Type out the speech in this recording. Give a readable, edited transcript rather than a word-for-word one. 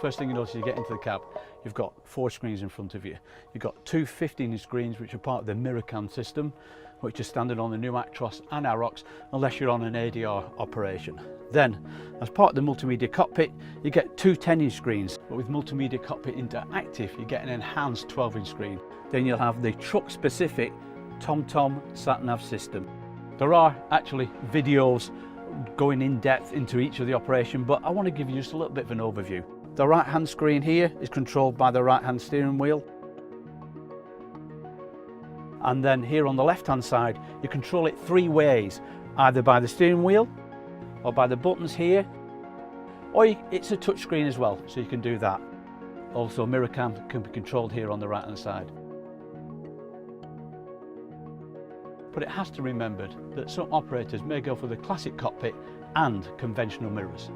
first thing you notice you get into the cab, you've got 4 screens in front of you. You've got 2 15-inch screens which are part of the mirror cam system, which is standard on the new Actros and Arocs unless you're on an ADR operation. Then, as part of the multimedia cockpit, you get 2 10-inch screens, but with multimedia cockpit interactive, you get an enhanced 12-inch screen. Then you'll have the truck-specific TomTom sat-nav system. There are actually videos going in depth into each of the operation, but I want to give you just a little bit of an overview. The right-hand screen here is controlled by the right-hand steering wheel. And then here on the left-hand side, you control it 3 ways, either by the steering wheel, or by the buttons here, or it's a touch screen as well, so you can do that. Also, mirror cam can be controlled here on the right-hand side. But it has to be remembered that some operators may go for the classic cockpit and conventional mirrors.